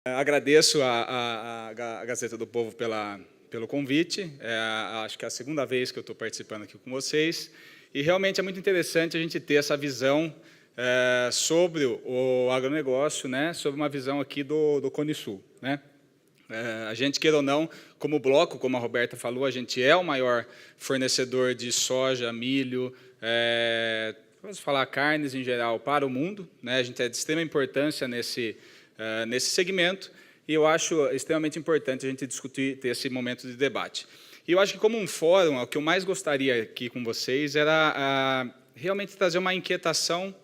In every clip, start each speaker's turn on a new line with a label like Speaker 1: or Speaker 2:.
Speaker 1: Agradeço a Gazeta do Povo pelo convite. Acho que é a segunda vez que eu estou participando aqui com vocês. E realmente é muito interessante a gente ter essa visão sobre o agronegócio, né, sobre uma visão aqui do Cone Sul, né? A gente, queira ou não, como bloco, como a Roberta falou, a gente é o maior fornecedor de soja, milho, vamos falar carnes em geral, para o mundo, né? A gente é de extrema importância nesse segmento, e eu acho extremamente importante a gente discutir, ter esse momento de debate. E eu acho que, como um fórum, o que eu mais gostaria aqui com vocês era realmente trazer uma inquietação,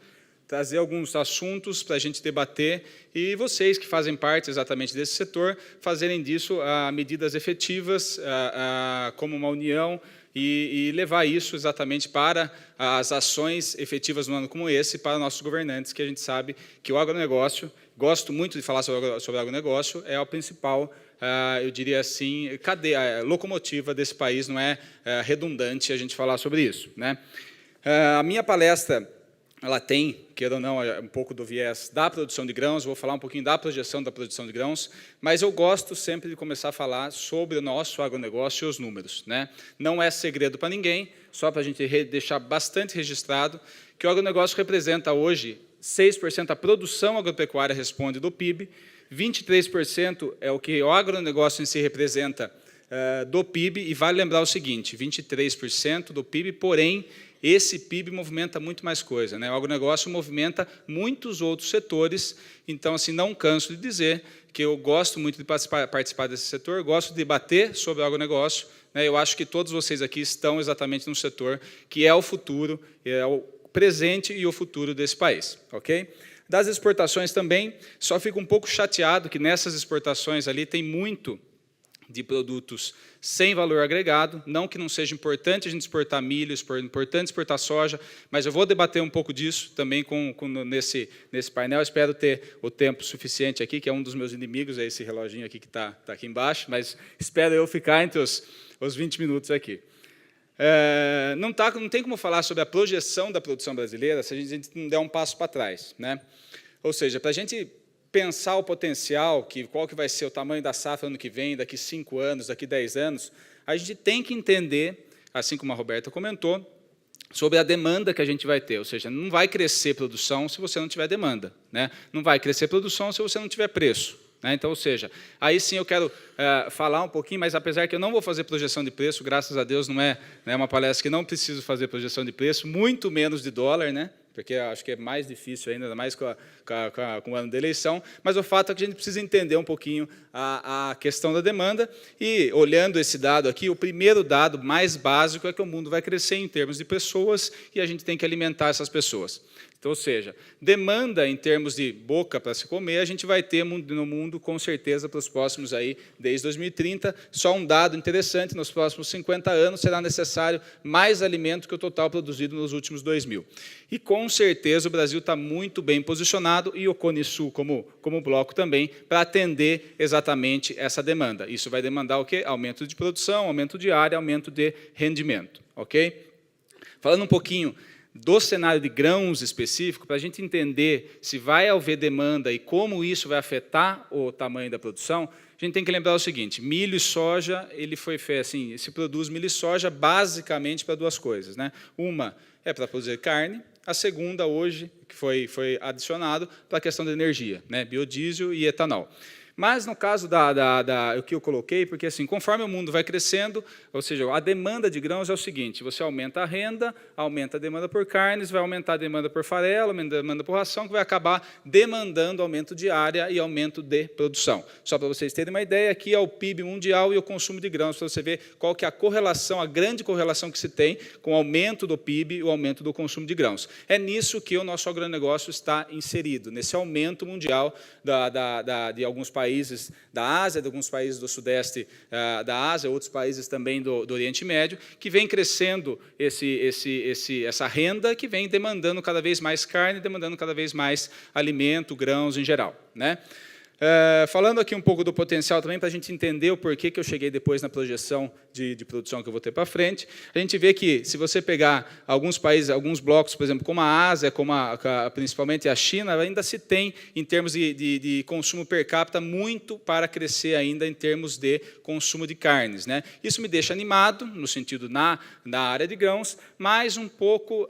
Speaker 1: trazer alguns assuntos para a gente debater, e vocês que fazem parte exatamente desse setor, fazerem disso medidas efetivas, como uma união, e levar isso exatamente para as ações efetivas num ano como esse, para nossos governantes, que a gente sabe que o agronegócio, gosto muito de falar sobre o agronegócio, é a principal, eu diria assim, cadeia, locomotiva desse país, não é redundante a gente falar sobre isso, né? A minha palestra, ela tem, queira ou não, um pouco do viés da produção de grãos, vou falar um pouquinho da projeção da produção de grãos, mas eu gosto sempre de começar a falar sobre o nosso agronegócio e os números, né? Não é segredo para ninguém, só para a gente deixar bastante registrado, que o agronegócio representa hoje 6% a produção agropecuária responde do PIB, 23% é o que o agronegócio em si representa do PIB, e vale lembrar o seguinte, 23% do PIB, porém, esse PIB movimenta muito mais coisa, né? O agronegócio movimenta muitos outros setores, então, assim, não canso de dizer que eu gosto muito de participar desse setor, gosto de debater sobre o agronegócio, né? Eu acho que todos vocês aqui estão exatamente no setor que é o futuro, é o presente e o futuro desse país, ok? Das exportações também, só fico um pouco chateado que nessas exportações ali tem muito de produtos sem valor agregado, não que não seja importante a gente exportar milho, importante exportar soja, mas eu vou debater um pouco disso também nesse painel, espero ter o tempo suficiente aqui, que é um dos meus inimigos, é esse reloginho aqui que está aqui embaixo, mas espero eu ficar entre os 20 minutos aqui. Não tem como falar sobre a projeção da produção brasileira se a gente não der um passo para trás, né? Ou seja, para a gente pensar o potencial, qual que vai ser o tamanho da safra ano que vem, daqui 5 anos, daqui 10 anos, a gente tem que entender, assim como a Roberta comentou, sobre a demanda que a gente vai ter, ou seja, não vai crescer produção se você não tiver demanda, né? Não vai crescer produção se você não tiver preço, né? Então, ou seja, aí sim eu quero falar um pouquinho, mas apesar que eu não vou fazer projeção de preço, graças a Deus não é uma palestra que não preciso fazer projeção de preço, muito menos de dólar, né? Porque acho que é mais difícil ainda mais com o ano da eleição, mas o fato é que a gente precisa entender um pouquinho a questão da demanda, e, olhando esse dado aqui, o primeiro dado mais básico é que o mundo vai crescer em termos de pessoas, e a gente tem que alimentar essas pessoas. Então, ou seja, demanda em termos de boca para se comer, a gente vai ter no mundo, com certeza, para os próximos, aí, desde 2030, só um dado interessante, nos próximos 50 anos será necessário mais alimento que o total produzido nos últimos 2000. E, com certeza, o Brasil está muito bem posicionado, e o Cone Sul, como bloco também, para atender exatamente essa demanda. Isso vai demandar o quê? Aumento de produção, aumento de área, aumento de rendimento. Ok? Falando um pouquinho do cenário de grãos específico, para a gente entender se vai haver demanda e como isso vai afetar o tamanho da produção, a gente tem que lembrar o seguinte, milho e soja, se produz milho e soja basicamente para duas coisas, né? Uma é para produzir carne, a segunda hoje, que foi adicionado, para a questão da energia, né? Biodiesel e etanol. Mas, no caso o que eu coloquei, porque assim, conforme o mundo vai crescendo, ou seja, a demanda de grãos é o seguinte, você aumenta a renda, aumenta a demanda por carnes, vai aumentar a demanda por farelo, aumenta a demanda por ração, que vai acabar demandando aumento de área e aumento de produção. Só para vocês terem uma ideia, aqui é o PIB mundial e o consumo de grãos, para você ver qual que é a correlação, a grande correlação que se tem com o aumento do PIB e o aumento do consumo de grãos. É nisso que o nosso agronegócio está inserido, nesse aumento mundial de alguns países da Ásia, de alguns países do sudeste da Ásia, outros países também do Oriente Médio, que vem crescendo essa renda, que vem demandando cada vez mais carne, demandando cada vez mais alimento, grãos em geral, né? Falando aqui um pouco do potencial também, para a gente entender o porquê que eu cheguei depois na projeção de produção que eu vou ter para frente, a gente vê que, se você pegar alguns países, alguns blocos, por exemplo, como a Ásia, como principalmente a China, ainda se tem, em termos de consumo per capita, muito para crescer ainda em termos de consumo de carnes, né? Isso me deixa animado, no sentido na área de grãos, mas um pouco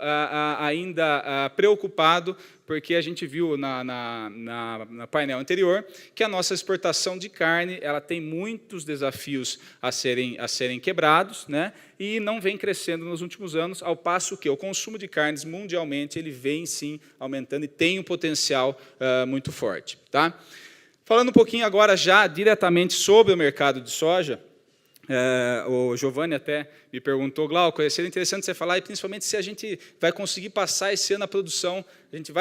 Speaker 1: ainda preocupado, porque a gente viu na painel anterior que a nossa exportação de carne ela tem muitos desafios a serem quebrados, né? E não vem crescendo nos últimos anos, ao passo que o consumo de carnes mundialmente ele vem sim aumentando e tem um potencial muito forte. Tá? Falando um pouquinho agora já diretamente sobre o mercado de soja, o Giovanni até me perguntou, Glauco, seria interessante você falar, e principalmente se a gente vai conseguir passar esse ano a produção, o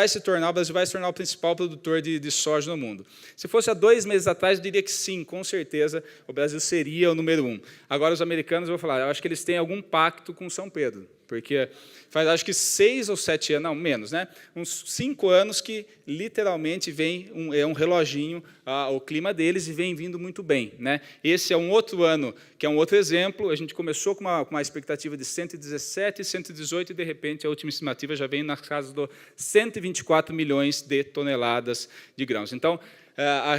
Speaker 1: Brasil vai se tornar o principal produtor de soja no mundo. Se fosse há 2 meses atrás, eu diria que sim, com certeza, o Brasil seria o número 1. Agora, os americanos, eu vou falar, eu acho que eles têm algum pacto com São Pedro, porque faz, acho que 6 ou 7 anos, não, menos, né? Uns 5 anos que, literalmente, vem um reloginho o clima deles e vem vindo muito bem, né? Esse é um outro ano, que é um outro exemplo, a gente começou com uma expectativa de 117, 118, e, de repente, a última estimativa já vem na casa dos 124 milhões de toneladas de grãos. Então,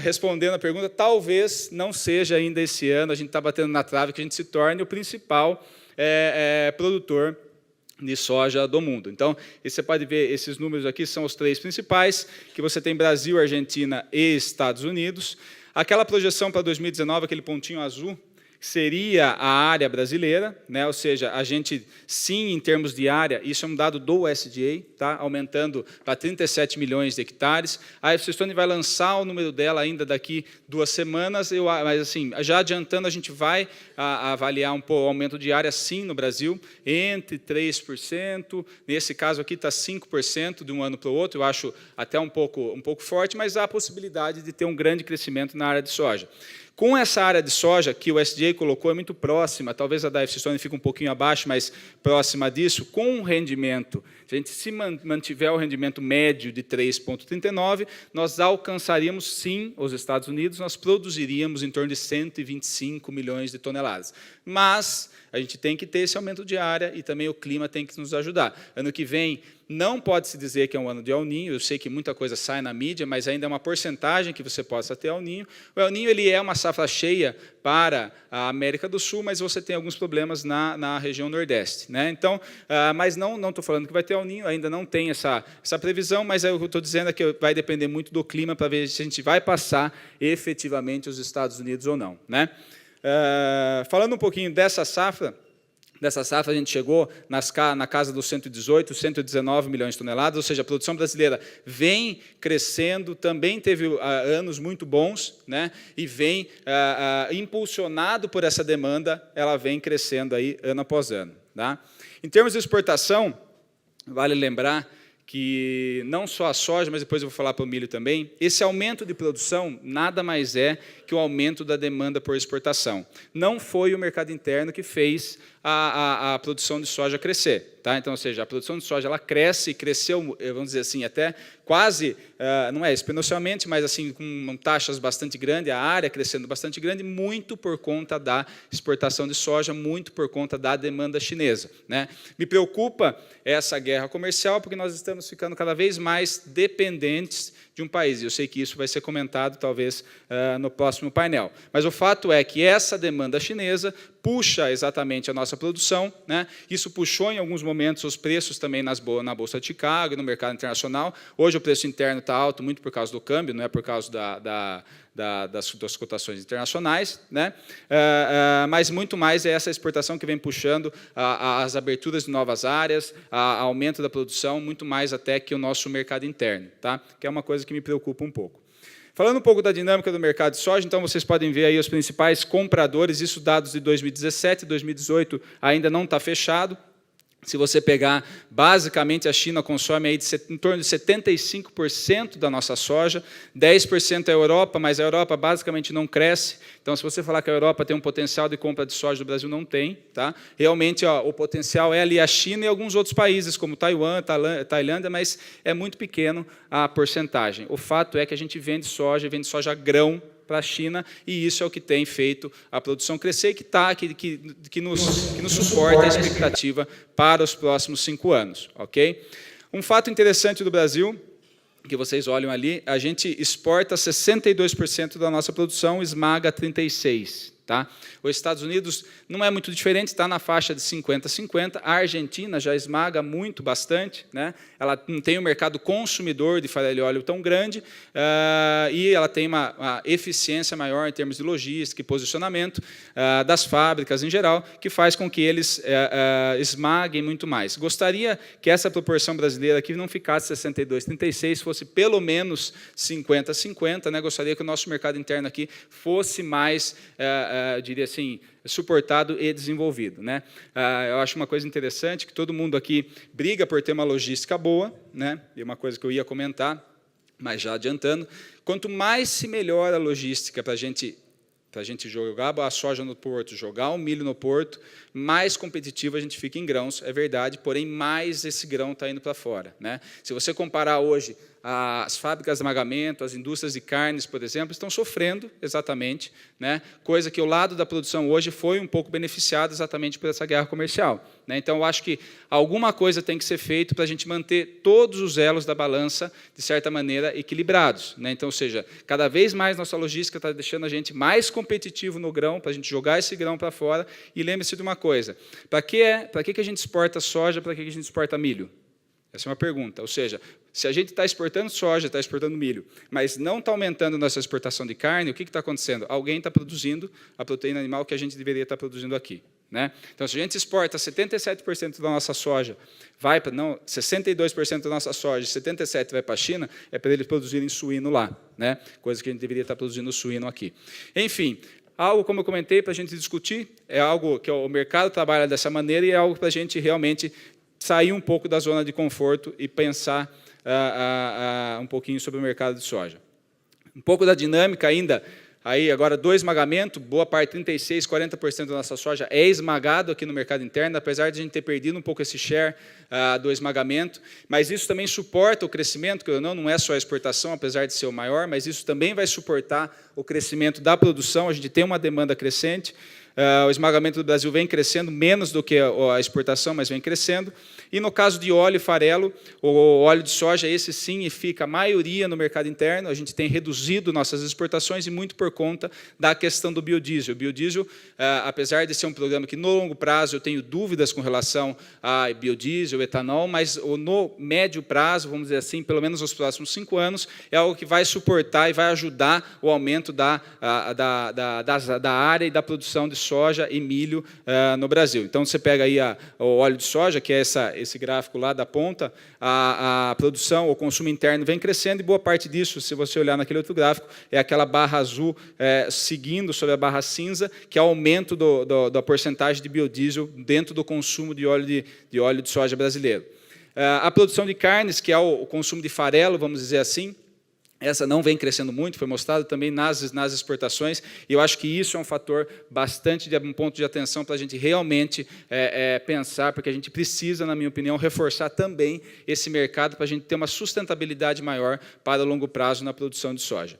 Speaker 1: respondendo a pergunta, talvez não seja ainda esse ano, a gente está batendo na trave, que a gente se torne o principal produtor de soja do mundo. Então, você pode ver, esses números aqui são os 3 principais, que você tem Brasil, Argentina e Estados Unidos. Aquela projeção para 2019, aquele pontinho azul, seria a área brasileira, né? Ou seja, a gente, sim, em termos de área, isso é um dado do USDA, tá? Aumentando para 37 milhões de hectares. A FCStone vai lançar o número dela ainda daqui 2 semanas, mas, assim, já adiantando, a gente vai avaliar um pouco o aumento de área, sim, no Brasil, entre 3%, nesse caso aqui está 5% de um ano para o outro, eu acho até um pouco forte, mas há a possibilidade de ter um grande crescimento na área de soja. Com essa área de soja que o USDA colocou, é muito próxima, talvez a da FCStone fique um pouquinho abaixo, mas próxima disso, com um rendimento, se a gente se mantiver o rendimento médio de 3,39, nós alcançaríamos, sim, os Estados Unidos, nós produziríamos em torno de 125 milhões de toneladas. Mas a gente tem que ter esse aumento de área e também o clima tem que nos ajudar. Ano que vem, não pode-se dizer que é um ano de El Niño, eu sei que muita coisa sai na mídia, mas ainda é uma porcentagem que você possa ter El Niño. O El Niño ele é uma safra cheia para a América do Sul, mas você tem alguns problemas na região Nordeste, né? Então, mas não estou falando que vai ter El Niño, ainda não tem essa previsão, mas o que eu estou dizendo é que vai depender muito do clima para ver se a gente vai passar efetivamente os Estados Unidos ou não, né? Falando um pouquinho dessa safra, a gente chegou na casa dos 118, 119 milhões de toneladas, ou seja, a produção brasileira vem crescendo, também teve anos muito bons, né? E vem impulsionado por essa demanda, ela vem crescendo aí ano após ano. Tá? Em termos de exportação, vale lembrar que não só a soja, mas depois eu vou falar para o milho também, esse aumento de produção nada mais é que o aumento da demanda por exportação. Não foi o mercado interno que fez a produção de soja crescer. Tá? Então, ou seja, a produção de soja ela cresce e cresceu, vamos dizer assim, até quase, não é exponencialmente, mas assim, com taxas bastante grandes, a área crescendo bastante grande, muito por conta da exportação de soja, muito por conta da demanda chinesa. Né? Me preocupa essa guerra comercial, porque nós estamos ficando cada vez mais dependentes de um país. Eu sei que isso vai ser comentado, talvez, no próximo painel. Mas o fato é que essa demanda chinesa puxa exatamente a nossa produção, né? Isso puxou, em alguns momentos, os preços também na Bolsa de Chicago e no mercado internacional. Hoje o preço interno está alto, muito por causa do câmbio, não é por causa das cotações internacionais, né? Mas muito mais é essa exportação que vem puxando as aberturas de novas áreas, aumento da produção, muito mais até que o nosso mercado interno, tá? Que é uma coisa que me preocupa um pouco. Falando um pouco da dinâmica do mercado de soja, então vocês podem ver aí os principais compradores, isso dados de 2017, 2018 ainda não está fechado. Se você pegar, basicamente, a China consome aí em torno de 75% da nossa soja, 10% é a Europa, mas a Europa basicamente não cresce. Então, se você falar que a Europa tem um potencial de compra de soja, o Brasil não tem. Tá? Realmente, o potencial é ali a China e alguns outros países, como Taiwan, Tailândia, mas é muito pequeno a porcentagem. O fato é que a gente vende soja grão para a China, e isso é o que tem feito a produção crescer e que nos suporta a expectativa para os próximos 5 anos. Okay? Um fato interessante do Brasil, que vocês olham ali, a gente exporta 62% da nossa produção, esmaga 36%. Tá? Os Estados Unidos não é muito diferente, está na faixa de 50-50. A Argentina já esmaga bastante. Né? Ela não tem um mercado consumidor de farelo e óleo tão grande e ela tem uma eficiência maior em termos de logística e posicionamento das fábricas em geral, que faz com que eles esmaguem muito mais. Gostaria que essa proporção brasileira aqui não ficasse 62-36, fosse pelo menos 50-50. Né? Gostaria que o nosso mercado interno aqui fosse mais diria assim, suportado e desenvolvido. Né? Eu acho uma coisa interessante que todo mundo aqui briga por ter uma logística boa, né? E uma coisa que eu ia comentar, mas já adiantando, quanto mais se melhora a logística para a gente jogar a soja no porto, jogar o milho no porto, mais competitivo a gente fica em grãos, é verdade, porém mais esse grão está indo para fora. Né? Se você comparar hoje as fábricas de esmagamento, as indústrias de carnes, por exemplo, estão sofrendo exatamente, né? Coisa que o lado da produção hoje foi um pouco beneficiado exatamente por essa guerra comercial. Né? Então, eu acho que alguma coisa tem que ser feita para a gente manter todos os elos da balança, de certa maneira, equilibrados. Né? Então, ou seja, cada vez mais nossa logística está deixando a gente mais competitivo no grão, para a gente jogar esse grão para fora. E lembre-se de uma coisa, para que a gente exporta soja, para que a gente exporta milho? Essa é uma pergunta. Ou seja, se a gente está exportando soja, está exportando milho, mas não está aumentando nossa exportação de carne, o que está acontecendo? Alguém está produzindo a proteína animal que a gente deveria estar produzindo aqui. Né? Então, se a gente exporta 77% da nossa soja, 62% da nossa soja, 77% vai para a China, é para eles produzirem suíno lá, né? Coisa que a gente deveria estar produzindo suíno aqui. Enfim, algo, como eu comentei, para a gente discutir, é algo que o mercado trabalha dessa maneira e é algo para a gente realmente sair um pouco da zona de conforto e pensar um pouquinho sobre o mercado de soja. Um pouco da dinâmica ainda, aí agora do esmagamento, boa parte, 36%, 40% da nossa soja é esmagado aqui no mercado interno, apesar de a gente ter perdido um pouco esse share do esmagamento, mas isso também suporta o crescimento, que não é só a exportação, apesar de ser o maior, mas isso também vai suportar o crescimento da produção, a gente tem uma demanda crescente. O esmagamento do Brasil vem crescendo, menos do que a exportação, mas vem crescendo. E no caso de óleo e farelo, o óleo de soja, esse sim fica a maioria no mercado interno, a gente tem reduzido nossas exportações e muito por conta da questão do biodiesel. O biodiesel, apesar de ser um programa que no longo prazo eu tenho dúvidas com relação a biodiesel, etanol, mas no médio prazo, vamos dizer assim, pelo menos nos próximos 5 anos, é algo que vai suportar e vai ajudar o aumento da área e da produção de soja e milho no Brasil. Então, você pega aí o óleo de soja, que é esse gráfico lá da ponta, a produção, o consumo interno vem crescendo, e boa parte disso, se você olhar naquele outro gráfico, é aquela barra azul seguindo sobre a barra cinza, que é o aumento da porcentagem de biodiesel dentro do consumo de óleo de soja brasileiro. A produção de carnes, que é o consumo de farelo, vamos dizer assim, essa não vem crescendo muito, foi mostrado também nas exportações, e eu acho que isso é um fator bastante, um ponto de atenção para a gente realmente pensar, porque a gente precisa, na minha opinião, reforçar também esse mercado para a gente ter uma sustentabilidade maior para o longo prazo na produção de soja.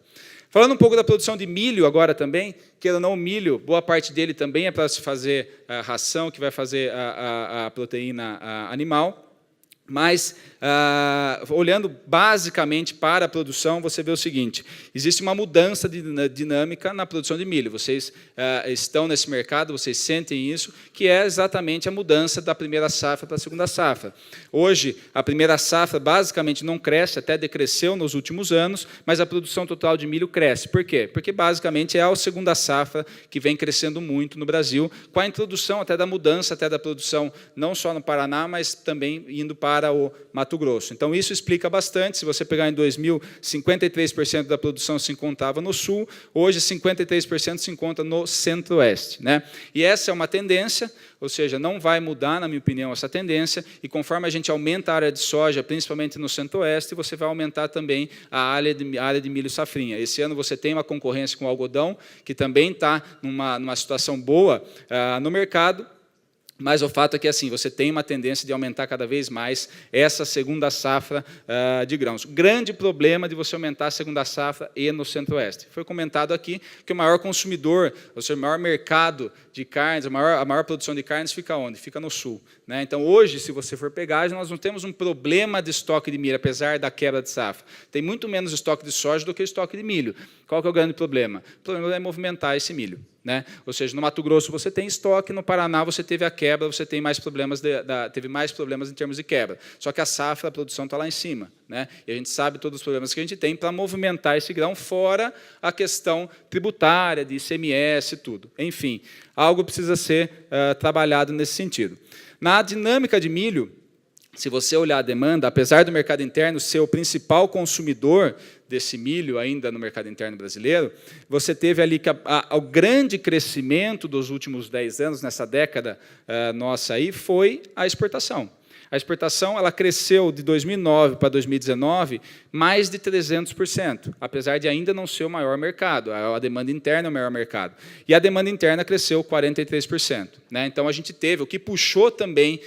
Speaker 1: Falando um pouco da produção de milho agora também, queira ou não, o milho, boa parte dele também é para se fazer a ração, que vai fazer a proteína animal. Mas, olhando basicamente para a produção, você vê o seguinte, existe uma mudança de dinâmica na produção de milho. Vocês estão nesse mercado, vocês sentem isso, que é exatamente a mudança da primeira safra para a segunda safra. Hoje, a primeira safra basicamente não cresce, até decresceu nos últimos anos, mas a produção total de milho cresce. Por quê? Porque basicamente é a segunda safra que vem crescendo muito no Brasil, com a introdução até da mudança, até da produção, não só no Paraná, mas também indo para para o Mato Grosso. Então, isso explica bastante. Se você pegar em 2000, 53% da produção se encontrava no Sul, hoje 53% se encontra no Centro-Oeste, né? E essa é uma tendência, ou seja, não vai mudar, na minha opinião, essa tendência, e conforme a gente aumenta a área de soja, principalmente no Centro-Oeste, você vai aumentar também a área de milho safrinha. Esse ano você tem uma concorrência com o algodão, que também está numa situação boa no mercado, mas o fato é que assim, você tem uma tendência de aumentar cada vez mais essa segunda safra de grãos. Grande problema de você aumentar a segunda safra e no Centro-Oeste. Foi comentado aqui que o maior consumidor, ou seja, o maior mercado de carnes, a maior produção de carnes fica onde? Fica no Sul, né? Então, hoje, se você for pegar, nós não temos um problema de estoque de milho, apesar da quebra de safra. Tem muito menos estoque de soja do que estoque de milho. Qual que é o grande problema? O problema é movimentar esse milho, né? Ou seja, no Mato Grosso você tem estoque, no Paraná você teve a quebra, você tem mais problemas teve mais problemas em termos de quebra. Só que a safra, a produção está lá em cima, né? E a gente sabe todos os problemas que a gente tem para movimentar esse grão, fora a questão tributária, de ICMS e tudo. Enfim, algo precisa ser trabalhado nesse sentido. Na dinâmica de milho, se você olhar a demanda, apesar do mercado interno ser o principal consumidor desse milho ainda no mercado interno brasileiro, você teve ali que o grande crescimento dos últimos 10 anos, nessa década nossa aí, foi a exportação. A exportação ela cresceu de 2009 para 2019 mais de 300%, apesar de ainda não ser o maior mercado. A demanda interna é o maior mercado. E a demanda interna cresceu 43%. Né? Então, a gente teve, o que puxou também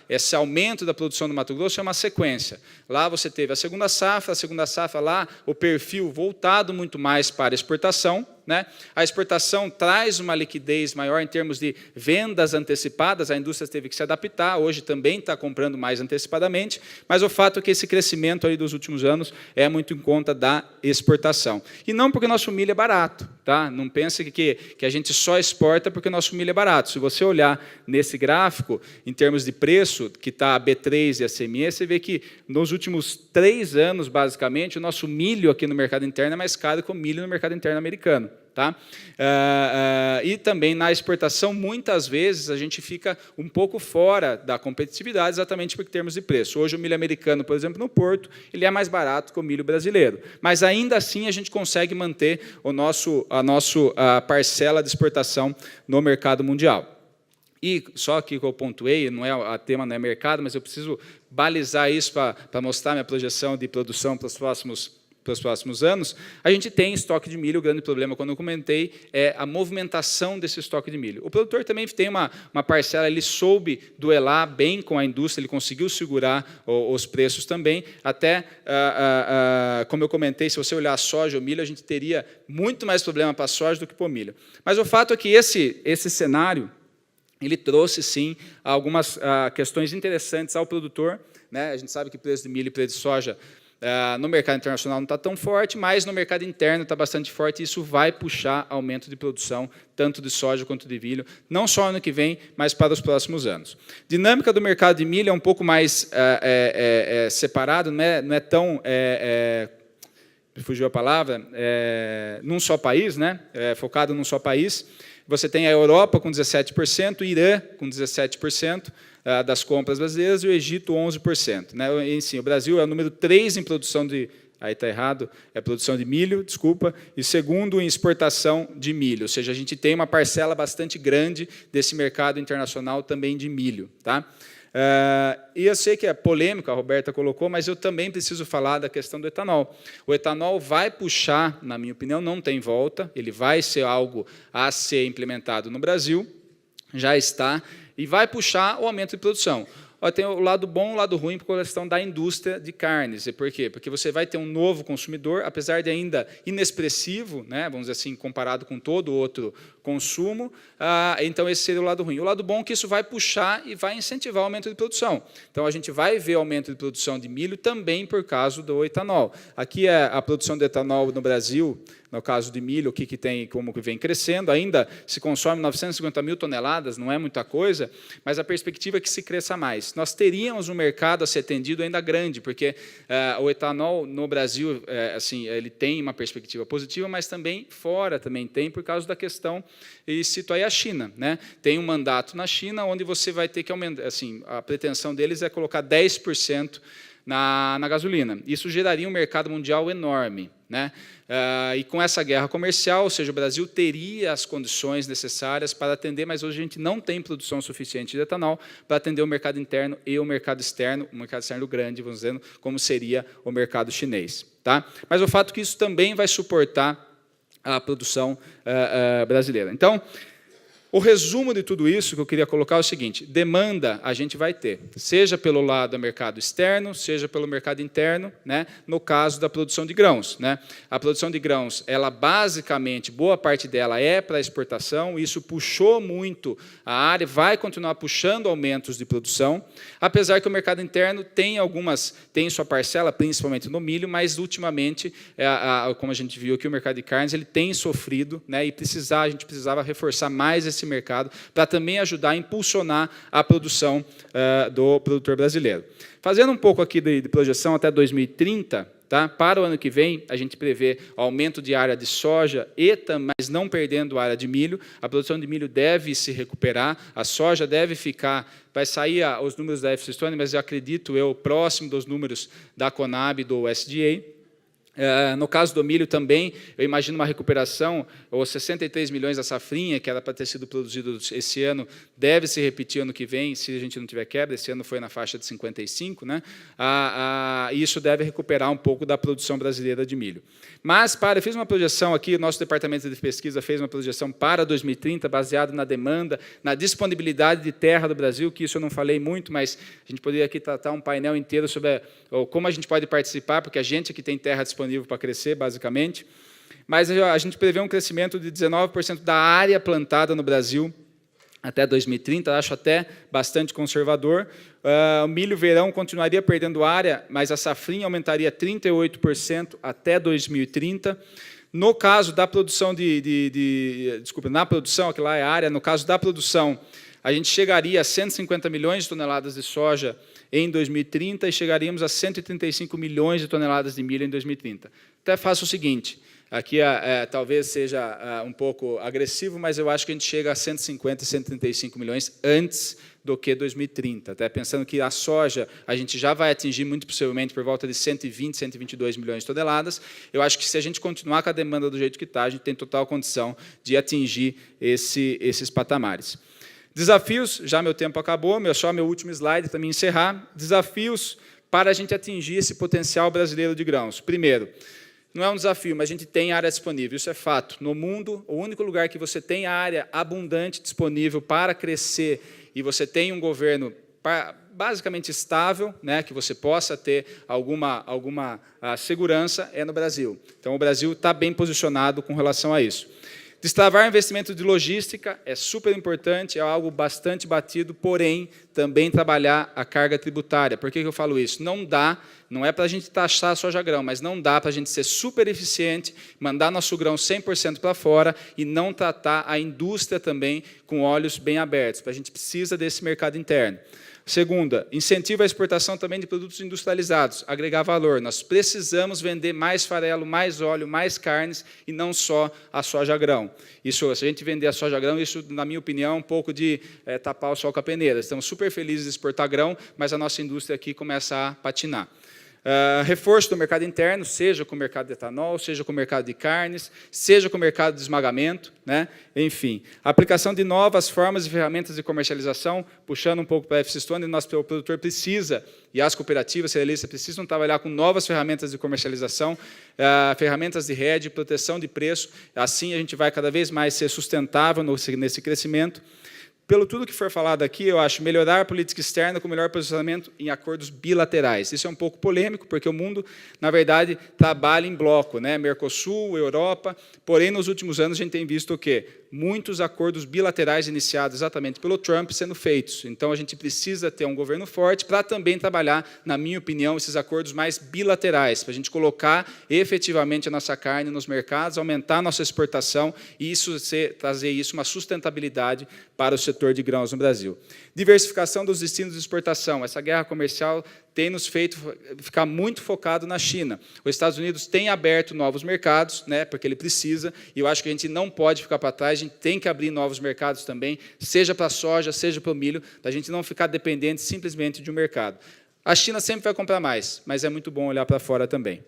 Speaker 1: esse aumento da produção do Mato Grosso é uma sequência. Lá você teve a segunda safra lá, o perfil voltado muito mais para a exportação. Né? A exportação traz uma liquidez maior em termos de vendas antecipadas, a indústria teve que se adaptar, hoje também está comprando mais antecipadamente, mas o fato é que esse crescimento aí dos últimos anos é muito em conta da exportação. E não porque o nosso milho é barato, tá? Não pense que a gente só exporta porque o nosso milho é barato. Se você olhar nesse gráfico, em termos de preço, que está a B3 e a CME, você vê que nos últimos 3 anos, basicamente, o nosso milho aqui no mercado interno é mais caro que o milho no mercado interno americano. Tá? E também na exportação, muitas vezes, a gente fica um pouco fora da competitividade, exatamente por termos de preço. Hoje, o milho americano, por exemplo, no Porto, ele é mais barato que o milho brasileiro. Mas, ainda assim, a gente consegue manter a nossa parcela de exportação no mercado mundial. E só que eu pontuei, a tema não é mercado, mas eu preciso balizar isso para mostrar minha projeção de produção para os próximos anos. A gente tem estoque de milho. O grande problema, quando eu comentei, é a movimentação desse estoque de milho. O produtor também tem uma parcela, ele soube duelar bem com a indústria, ele conseguiu segurar os preços também. Até, como eu comentei, se você olhar a soja ou milho, a gente teria muito mais problema para a soja do que para o milho. Mas o fato é que esse cenário, ele trouxe, sim, algumas questões interessantes ao produtor. Né? A gente sabe que o preço de milho e o preço de soja no mercado internacional não está tão forte, mas no mercado interno está bastante forte, e isso vai puxar aumento de produção, tanto de soja quanto de milho, não só ano que vem, mas para os próximos anos. Dinâmica do mercado de milho é um pouco mais separado, não é tão... me fugiu a palavra, num só país, né? Focado num só país. Você tem a Europa com 17%, o Irã com 17%, das compras brasileiras, e o Egito 11%. Né? Sim, o Brasil é o número 3 em produção de... Aí está errado, é produção de milho, desculpa, e segundo em exportação de milho. Ou seja, a gente tem uma parcela bastante grande desse mercado internacional também de milho. Tá? E eu sei que é polêmico, a Roberta colocou, mas eu também preciso falar da questão do etanol. O etanol vai puxar, na minha opinião, não tem volta, ele vai ser algo a ser implementado no Brasil, já está, e vai puxar o aumento de produção. Tem o lado bom e o lado ruim por questão da indústria de carnes. E por quê? Porque você vai ter um novo consumidor, apesar de ainda inexpressivo, né, vamos dizer assim, comparado com todo outro consumo, então esse seria o lado ruim. O lado bom é que isso vai puxar e vai incentivar o aumento de produção. Então, a gente vai ver aumento de produção de milho também por causa do etanol. Aqui é a produção de etanol no Brasil, no caso de milho, o que tem, como que vem crescendo. Ainda se consome 950 mil toneladas, não é muita coisa, mas a perspectiva é que se cresça mais. Nós teríamos um mercado a ser atendido ainda grande, porque o etanol no Brasil, assim, ele tem uma perspectiva positiva, mas também fora também tem, por causa da questão, e cito aí a China, né? Tem um mandato na China onde você vai ter que aumentar, assim, a pretensão deles é colocar 10% na gasolina. Isso geraria um mercado mundial enorme, né? E com essa guerra comercial, ou seja, o Brasil teria as condições necessárias para atender, mas hoje a gente não tem produção suficiente de etanol para atender o mercado interno e o mercado externo grande, vamos dizer, como seria o mercado chinês. Tá? Mas o fato é que isso também vai suportar a produção brasileira. Então, o resumo de tudo isso que eu queria colocar é o seguinte: demanda a gente vai ter, seja pelo lado do mercado externo, seja pelo mercado interno, né, no caso da produção de grãos. Né. A produção de grãos, ela basicamente, boa parte dela é para exportação, isso puxou muito a área, vai continuar puxando aumentos de produção, apesar que o mercado interno tem sua parcela, principalmente no milho, mas ultimamente, como a gente viu aqui, o mercado de carnes ele tem sofrido, né, e a gente precisava reforçar mais esse mercado para também ajudar a impulsionar a produção do produtor brasileiro. Fazendo um pouco aqui de projeção até 2030, tá? Para o ano que vem, a gente prevê aumento de área de soja, mas não perdendo área de milho. A produção de milho deve se recuperar, a soja deve vai sair os números da FCStone, mas eu acredito próximo dos números da Conab e do USDA. No caso do milho também, eu imagino uma recuperação, os 63 milhões da safrinha, que era para ter sido produzido esse ano, deve se repetir ano que vem, se a gente não tiver quebra, esse ano foi na faixa de 55, né? Isso deve recuperar um pouco da produção brasileira de milho. Mas, eu fiz uma projeção aqui, o nosso departamento de pesquisa fez uma projeção para 2030, baseada na demanda, na disponibilidade de terra do Brasil, que isso eu não falei muito, mas a gente poderia aqui tratar um painel inteiro sobre como a gente pode participar, porque a gente aqui tem terra disponível para crescer, basicamente. Mas a gente prevê um crescimento de 19% da área plantada no Brasil até 2030, acho até bastante conservador. O milho verão continuaria perdendo área, mas a safrinha aumentaria 38% até 2030. No caso da produção na produção, aquilo lá é a área, no caso da produção, a gente chegaria a 150 milhões de toneladas de soja em 2030 e chegaríamos a 135 milhões de toneladas de milho em 2030. Até faço o seguinte, aqui talvez seja um pouco agressivo, mas eu acho que a gente chega a 150, 135 milhões antes do que 2030. Até pensando que a soja a gente já vai atingir muito possivelmente por volta de 120, 122 milhões de toneladas. Eu acho que se a gente continuar com a demanda do jeito que está, a gente tem total condição de atingir esses patamares. Desafios, já meu tempo acabou, só meu último slide para me encerrar. Desafios para a gente atingir esse potencial brasileiro de grãos. Primeiro, não é um desafio, mas a gente tem área disponível, isso é fato. No mundo, o único lugar que você tem área abundante disponível para crescer e você tem um governo basicamente estável, né, que você possa ter alguma segurança, é no Brasil. Então, o Brasil está bem posicionado com relação a isso. Destravar investimento de logística é super importante, é algo bastante batido, porém, também trabalhar a carga tributária. Por que eu falo isso? Não é para a gente taxar a soja-grão, mas não dá para a gente ser super eficiente, mandar nosso grão 100% para fora e não tratar a indústria também com olhos bem abertos. A gente precisa desse mercado interno. Segunda, incentiva a exportação também de produtos industrializados, agregar valor. Nós precisamos vender mais farelo, mais óleo, mais carnes e não só a soja-grão. Isso, se a gente vender a soja-grão, isso, na minha opinião, é um pouco de tapar o sol com a peneira. Estamos super felizes de exportar grão, mas a nossa indústria aqui começa a patinar. Reforço do mercado interno, seja com o mercado de etanol, seja com o mercado de carnes, seja com o mercado de esmagamento, né? Enfim, aplicação de novas formas e ferramentas de comercialização, puxando um pouco para a FCStone, o produtor precisa, e as cooperativas cerealistas precisam trabalhar com novas ferramentas de comercialização, ferramentas de rede, proteção de preço, assim a gente vai cada vez mais ser sustentável nesse crescimento. pelo tudo que for falado aqui, eu acho melhorar a política externa com melhor posicionamento em acordos bilaterais. Isso é um pouco polêmico, porque o mundo, na verdade, trabalha em bloco, né? Mercosul, Europa, porém, nos últimos anos, a gente tem visto o quê? Muitos acordos bilaterais iniciados exatamente pelo Trump sendo feitos. Então, a gente precisa ter um governo forte para também trabalhar, na minha opinião, esses acordos mais bilaterais, para a gente colocar efetivamente a nossa carne nos mercados, aumentar a nossa exportação e isso trazer isso uma sustentabilidade para o setor de grãos no Brasil. Diversificação dos destinos de exportação. Essa guerra comercial tem nos feito ficar muito focado na China. Os Estados Unidos têm aberto novos mercados, né, porque ele precisa, e eu acho que a gente não pode ficar para trás, a gente tem que abrir novos mercados também, seja para a soja, seja para o milho, para a gente não ficar dependente simplesmente de um mercado. A China sempre vai comprar mais, mas é muito bom olhar para fora também.